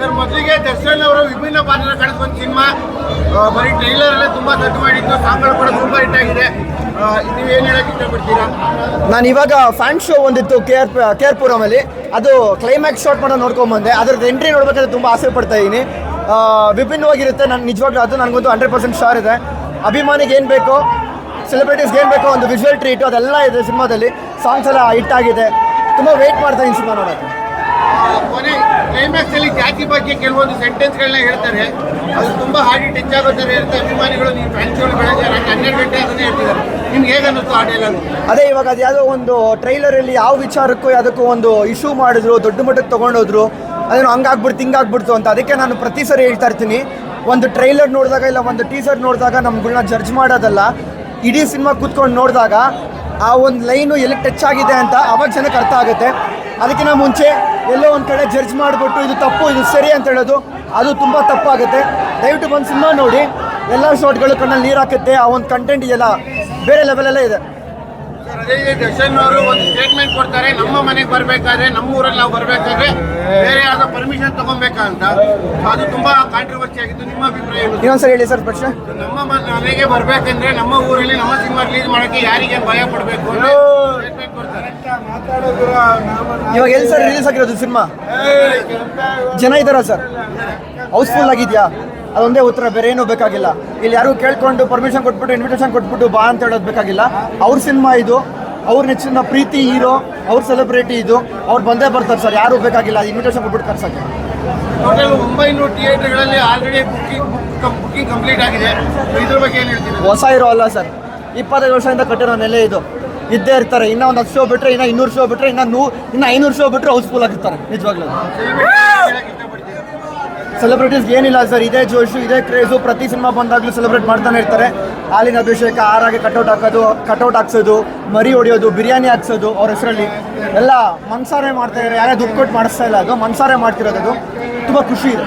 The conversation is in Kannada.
ಸರ್, ಮೊದಲಿಗೆ ದರ್ಶನ್ ಅವರು ವಿಭಿನ್ನ ಪಾತ್ರ ಕಾಣಿಸ್ಕೊಂಡ್ ಸಿನಿಮಾ ಬರೀ ಟ್ರೈಲರ್ ಅಲ್ಲೇ ತುಂಬಾ ದೊಡ್ಡ ಮಾಡಿದ್ದು, ಸಾಂಗ್ಗಳು ಕೂಡ ತುಂಬಾ ಹಿಟ್ ಆಗಿದೆ. ನೀವೇನು ಹೇಳಕ್ ಇಷ್ಟಪಡ್ತೀರಾ? ನಾನು ಇವಾಗ ಫ್ಯಾನ್ ಶೋ ಒಂದಿತ್ತು ಕೆ ಆರ್ ಪುರಮಲ್ಲಿ, ಅದು ಕ್ಲೈಮ್ಯಾಕ್ಸ್ ಶಾಟ್ ಮಾಡೋ ನೋಡ್ಕೊಂಬಂದೆ. ಅದ್ರದ್ದು ಎಂಟ್ರಿ ನೋಡ್ಬೇಕಾದ್ರೆ ತುಂಬ ಆಸೆ ಪಡ್ತಾ ಇದ್ದೀನಿ. ವಿಭಿನ್ನವಾಗಿರುತ್ತೆ. ನಾನು ನಿಜವಾಗ್ಲೂ ಅದು ನನಗಂತೂ 100% ಶೋರ್ ಇದೆ. ಅಭಿಮಾನಿಗೆ ಏನು ಬೇಕೋ, ಸೆಲೆಬ್ರಿಟೀಸ್ಗೆ ಏನು ಬೇಕೋ ಒಂದು ವಿಜುವಲ್ ಟ್ರೀಟು ಅದೆಲ್ಲ ಇದೆ ಸಿನಿಮಾದಲ್ಲಿ. ಸಾಂಗ್ಸ್ ಎಲ್ಲ ಹಿಟ್ ಆಗಿದೆ. ತುಂಬ ವೆಯ್ಟ್ ಮಾಡ್ತಾ ಇದ್ದೀನಿ ಸಿನಿಮಾ ನೋಡೋಕ್ಕೆ. ಕೊನೆ ಕ್ಲೈಮ್ಯಾಕ್ಸ್ ಅಲ್ಲಿ ಜಾತಿ ಬಗ್ಗೆ ಕೆಲವೊಂದು ಸೆಂಟೆನ್ಸ್ಗಳನ್ನ ಹೇಳ್ತಾರೆ, ಅದು ತುಂಬಾ ಹಾಡಿ ಟಚ್ ಆಗೋ ಥರ ಇರುತ್ತೆ. ಅಭಿಮಾನಿಗಳು ನೀವು ಫ್ಯಾನ್ಸ್ಗಳು ಬೆಳಗ್ಗೆ 12 ಗಂಟೆ ಅದನ್ನೇ ಹೇಳ್ತಿದ್ದಾರೆ. ನಿಮ್ಗೆ ಹೇಗೆ ಅನ್ನಿಸ್ತು ಆ ಡೈಲಾಗ್? ಅದೇ ಇವಾಗ ಅದು ಯಾವುದೋ ಒಂದು ಟ್ರೈಲರಲ್ಲಿ ಯಾವ ವಿಚಾರಕ್ಕೂ ಯಾವುದಕ್ಕೂ ಒಂದು ಇಶ್ಯೂ ಮಾಡಿದ್ರು, ದೊಡ್ಡ ಮಟ್ಟಕ್ಕೆ ತೊಗೊಂಡೋದ್ರು, ಅದನ್ನು ಹಂಗಾಗ್ಬಿಡ್ತು ಹಿಂಗಾಗ್ಬಿಡ್ತು ಅಂತ. ಅದಕ್ಕೆ ನಾನು ಪ್ರತಿ ಸರಿ ಹೇಳ್ತಾ ಇರ್ತೀನಿ, ಒಂದು ಟ್ರೈಲರ್ ನೋಡಿದಾಗ ಇಲ್ಲ ಒಂದು ಟೀಸರ್ ನೋಡಿದಾಗ ನಮ್ಗಳನ್ನ ಜಡ್ಜ್ ಮಾಡೋದಲ್ಲ, ಇಡೀ ಸಿನಿಮಾ ಕೂತ್ಕೊಂಡು ನೋಡಿದಾಗ ಆ ಒಂದು ಲೈನು ಎಲ್ಲಿ ಟಚ್ ಆಗಿದೆ ಅಂತ ಅವಾಗ ಜನಕ್ಕೆ ಅರ್ಥ ಆಗುತ್ತೆ. ಅದಕ್ಕಿಂತ ಮುಂಚೆ ಎಲ್ಲೋ ಒಂದು ಕಡೆ ಜಡ್ಜ್ ಮಾಡಿಬಿಟ್ಟು ಇದು ತಪ್ಪು ಇದು ಸರಿ ಅಂತ ಹೇಳೋದು ಅದು ತುಂಬ ತಪ್ಪಾಗುತ್ತೆ. ದಯವಿಟ್ಟು ಬಂದು ಸಿನಿಮಾ ನೋಡಿ. ಎಲ್ಲ ಶಾಟ್ಗಳು ಕಣ್ಣಲ್ಲಿ ನೀರು ಹಾಕುತ್ತೆ. ಆ ಒಂದು ಕಂಟೆಂಟ್ ಇದೆಲ್ಲ ಬೇರೆ ಲೆವೆಲಲ್ಲೇ ಇದೆ. ಅದೇ ದರ್ಶನ್ ಅವರು ಒಂದು ಸ್ಟೇಟ್ಮೆಂಟ್ ಕೊಡ್ತಾರೆ, ನಮ್ಮ ಮನೆಗೆ ಬರಬೇಕಾದ್ರೆ, ನಮ್ಮ ಊರಲ್ಲಿ ನಾವು ಬರಬೇಕಾದ್ರೆ ಬೇರೆ ಯಾವ್ದೋ ಪರ್ಮಿಷನ್ ತಗೊಬೇಕಂತ. ಅದು ತುಂಬಾ ಕಾಂಟ್ರವರ್ಸಿ ಆಗಿತ್ತು. ನಿಮ್ಮ ಅಭಿಪ್ರಾಯ? ಇನ್ನೊಂದ್ಸರಿ ಹೇಳಿ ಸರ್ ಪ್ರಶ್ನೆ. ನಮ್ಮ ಮನೆಗೆ ಬರ್ಬೇಕಂದ್ರೆ ನಮ್ಮ ಊರಲ್ಲಿ ನಮ್ಮ ಸಿನಿಮಾ ರಿಲೀಸ್ ಮಾಡೋಕ್ಕೆ ಯಾರಿಗೆ ಭಯ ಪಡಬೇಕು ಅಂತ ಸ್ಟೇಟ್ಮೆಂಟ್ ಕೊಡ್ತಾರೆ. ಇವಾಗ ಎಲ್ಲಿ ಸರ್ ರಿಲೀಸ್ ಆಗಿರೋದು ಸಿನಿಮಾ? ಜನ ಇದ್ದಾರಾ ಸರ್? ಹೌಸ್ಫುಲ್ ಆಗಿದೆಯಾ? ಅದೊಂದೇ ಉತ್ತರ, ಬೇರೆ ಏನೂ ಬೇಕಾಗಿಲ್ಲ. ಇಲ್ಲಿ ಯಾರು ಕೇಳ್ಕೊಂಡು ಪರ್ಮಿಷನ್ ಕೊಟ್ಬಿಟ್ಟು ಇನ್ವಿಟೇಷನ್ ಕೊಟ್ಬಿಟ್ಟು ಬಾ ಅಂತ ಹೇಳೋದು ಬೇಕಾಗಿಲ್ಲ. ಅವ್ರ ಸಿನಿಮಾ ಇದು, ಅವ್ರ ನೆಚ್ಚಿನ ಪ್ರೀತಿ ಹೀರೋ, ಅವ್ರ ಸೆಲೆಬ್ರಿಟಿ ಇದು, ಅವ್ರು ಬಂದೇ ಬರ್ತಾರೆ ಸರ್. ಯಾರು ಬೇಕಾಗಿಲ್ಲ ಇನ್ವಿಟೇಷನ್ ಕೊಟ್ಬಿಟ್ಟು ಕರ್ಸೋಕ್ಕೆ. ಟೋಟಲ್ 900 ಥಿಯೇಟರ್ಗಳಲ್ಲಿ ಆಲ್ರೆಡಿ ಬುಕ್ಕಿಂಗ್ ಕಂಪ್ಲೀಟ್ ಆಗಿದೆ. ಇದ್ರ ಬಗ್ಗೆ ಏನು ಹೇಳ್ತೀವಿ? ಹೊಸ ಹೀರೋ ಅಲ್ಲ ಸರ್, 25 ವರ್ಷದಿಂದ ಕಟ್ಟಿರೋ ನೆಲೆ ಇದು. ಇದ್ದೇ ಇರ್ತಾರೆ. ಇನ್ನೂ ಒಂದು 10 ಶೋ ಬಿಟ್ಟರೆ, ಇನ್ನೂ 200 ಶೋ ಬಿಟ್ಟರೆ, ಇನ್ನೂ 500 ಶೋ ಬಿಟ್ಟರೆ ಹೌಸ್ಫುಲ್ ಆಗಿರ್ತಾರೆ ನಿಜವಾಗ್ಲೂ. ಸೆಲೆಬ್ರಿಟೀಸ್ಗೆ ಏನಿಲ್ಲ ಸರ್, ಇದೇ ಜೋಶು, ಇದೇ ಕ್ರೇಜು. ಪ್ರತಿ ಸಿನಿಮಾ ಬಂದಾಗಲೂ ಸೆಲೆಬ್ರೇಟ್ ಮಾಡ್ತಾನೆ ಇರ್ತಾರೆ. ಹಾಲಿನ ಅಭಿಷೇಕ, ಆರಾಗೆ ಕಟೌಟ್ ಹಾಕ್ಸೋದು, ಮರಿ ಹೊಡೆಯೋದು, ಬಿರಿಯಾನಿ ಹಾಕ್ಸೋದು ಅವ್ರ ಹೆಸರಲ್ಲಿ ಎಲ್ಲ ಮನ್ಸಾರೆ ಮಾಡ್ತಾ ಇದ್ದಾರೆ. ಯಾರೇ ದುಡ್ಡು ಕೊಟ್ಟು ಮಾಡಿಸ್ತಾ ಇಲ್ಲ, ಅದು ಮನ್ಸಾರೆ ಮಾಡ್ತಿರೋದು. ತುಂಬ ಖುಷಿ ಇದೆ.